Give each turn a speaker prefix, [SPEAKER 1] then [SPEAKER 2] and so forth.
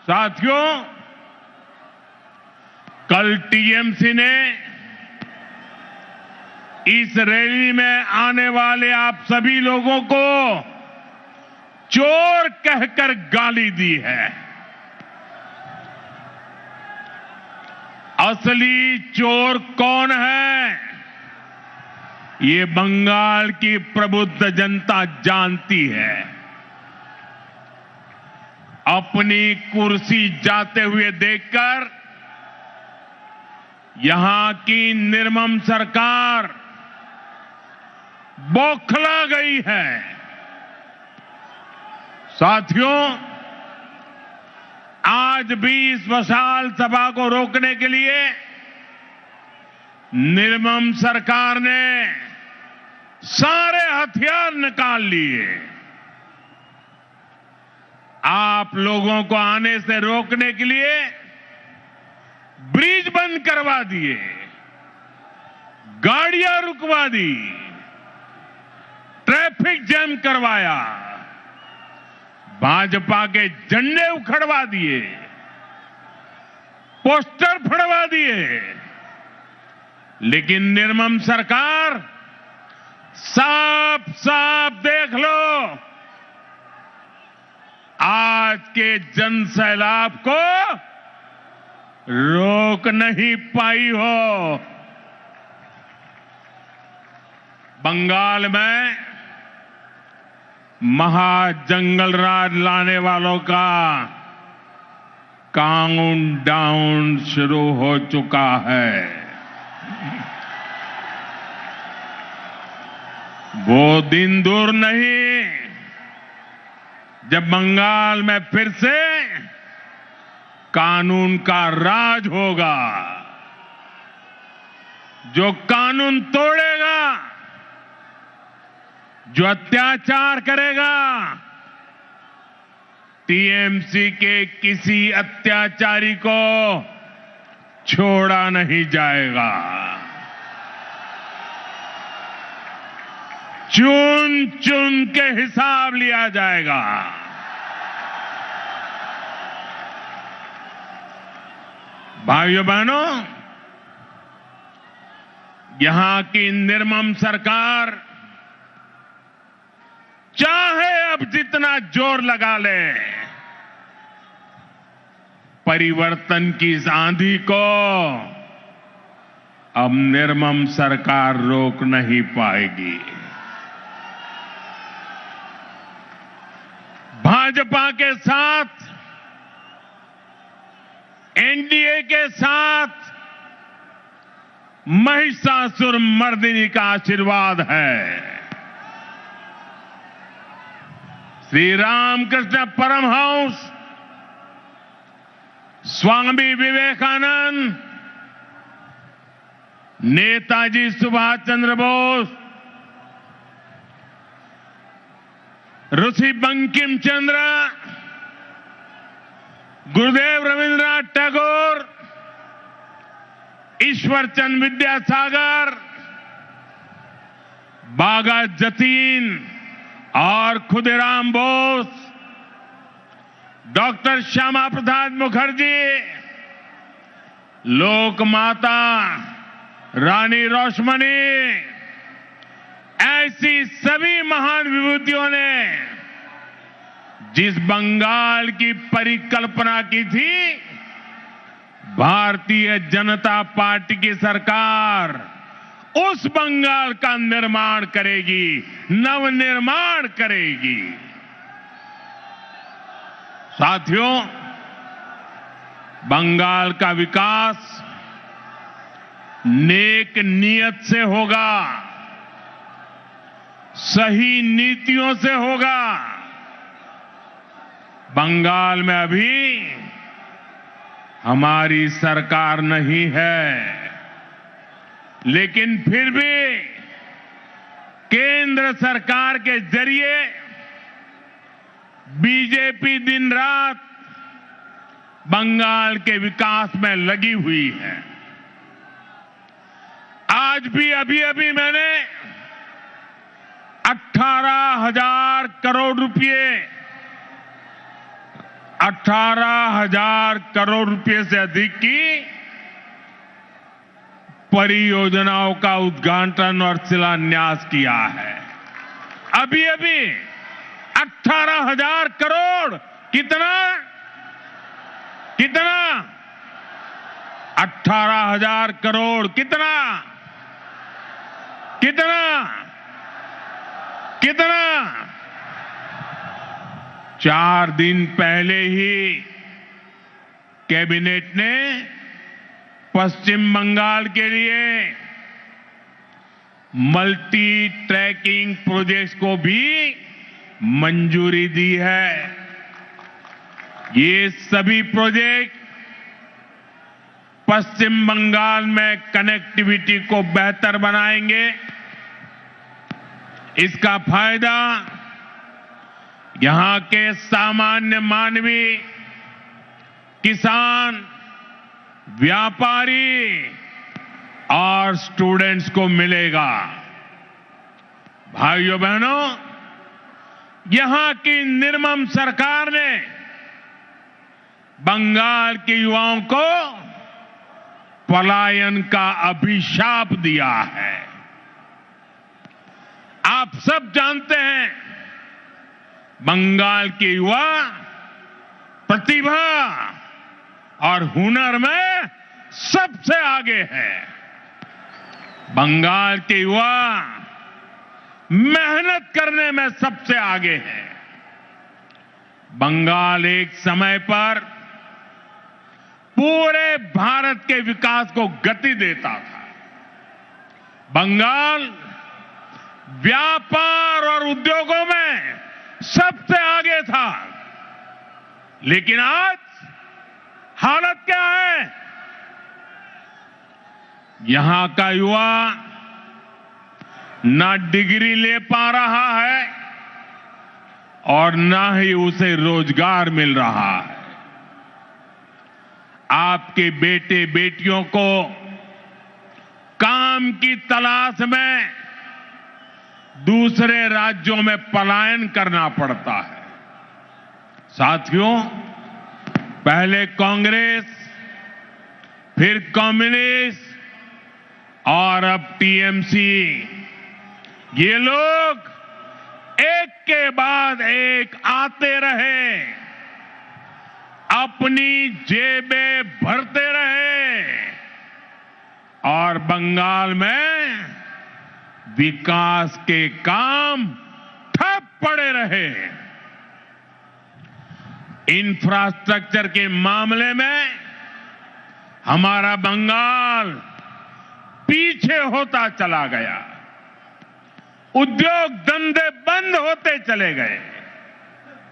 [SPEAKER 1] साथियों, कल टीएमसी ने इस रैली में आने वाले आप सभी लोगों को चोर कहकर गाली दी है। असली चोर कौन है, ये बंगाल की प्रबुद्ध जनता जानती है। अपनी कुर्सी जाते हुए देखकर यहां की निर्मम सरकार बौखला गई है। साथियों, आज भी इस विशाल सभा को रोकने के लिए निर्मम सरकार ने सारे हथियार निकाल लिए। आप लोगों को आने से रोकने के लिए ब्रिज बंद करवा दिए, गाड़ियां रुकवा दी, ट्रैफिक जैम करवाया, भाजपा के झंडे उखड़वा दिए, पोस्टर फड़वा दिए। लेकिन निर्मम सरकार, साफ साफ देख लो, आज के जन सैलाब को रोक नहीं पाई हो। बंगाल में महाजंगल राज लाने वालों का काउंटडाउन शुरू हो चुका है। वो दिन दूर नहीं जब बंगाल में फिर से कानून का राज होगा। जो कानून तोड़ेगा, जो अत्याचार करेगा, टीएमसी के किसी अत्याचारी को छोड़ा नहीं जाएगा। चुन चुन के हिसाब लिया जाएगा। भाइयों बहनों, यहां की निर्मम सरकार चाहे अब जितना जोर लगा ले, परिवर्तन की इस आंधी को अब निर्मम सरकार रोक नहीं पाएगी। भाजपा के साथ, एनडीए के साथ महिषासुर मर्दिनी का आशीर्वाद है। श्री रामकृष्ण परमहंस, स्वामी विवेकानंद, नेताजी सुभाष चंद्र बोस, ऋषि बंकिम चंद्र, गुरुदेव रविंद्रनाथ टैगोर, ईश्वर चंद्र विद्यासागर, बागा जतीन और खुदीराम बोस, डॉक्टर श्यामा प्रसाद मुखर्जी, लोक माता रानी रोशमनी, ऐसी सभी महान विभूतियों ने जिस बंगाल की परिकल्पना की थी, भारतीय जनता पार्टी की सरकार उस बंगाल का निर्माण करेगी, नवनिर्माण करेगी। साथियों, बंगाल का विकास नेक नियत से होगा, सही नीतियों से होगा। बंगाल में अभी हमारी सरकार नहीं है, लेकिन फिर भी केंद्र सरकार के जरिए बीजेपी दिन रात बंगाल के विकास में लगी हुई है। आज भी अभी मैंने 18,000 करोड़ रुपए 18,000 करोड़ रुपए से अधिक की परियोजनाओं का उद्घाटन और शिलान्यास किया है। अभी अभी 18,000 करोड़ कितना 18,000 करोड़ कितना 4 दिन पहले ही कैबिनेट ने पश्चिम बंगाल के लिए मल्टी ट्रैकिंग प्रोजेक्ट्स को भी मंजूरी दी है। ये सभी प्रोजेक्ट पश्चिम बंगाल में कनेक्टिविटी को बेहतर बनाएंगे। इसका फायदा यहां के सामान्य मानवी, किसान, व्यापारी और स्टूडेंट्स को मिलेगा। भाइयों बहनों, यहां की निर्मम सरकार ने बंगाल के युवाओं को पलायन का अभिशाप दिया है। आप सब जानते हैं, बंगाल के युवा प्रतिभा और हुनर में सबसे आगे है। बंगाल के युवा मेहनत करने में सबसे आगे है। बंगाल एक समय पर पूरे भारत के विकास को गति देता था। बंगाल व्यापार और उद्योगों में सबसे आगे था। लेकिन आज हालत क्या है? यहां का युवा ना डिग्री ले पा रहा है और ना ही उसे रोजगार मिल रहा है। आपके बेटे बेटियों को काम की तलाश में दूसरे राज्यों में पलायन करना पड़ता है। साथियों, पहले कांग्रेस, फिर कम्युनिस्ट और अब टीएमसी, ये लोग एक के बाद एक आते रहे, अपनी जेबें भरते रहे और बंगाल में विकास के काम ठप पड़े रहे। इंफ्रास्ट्रक्चर के मामले में हमारा बंगाल पीछे होता चला गया। उद्योग धंधे बंद होते चले गए।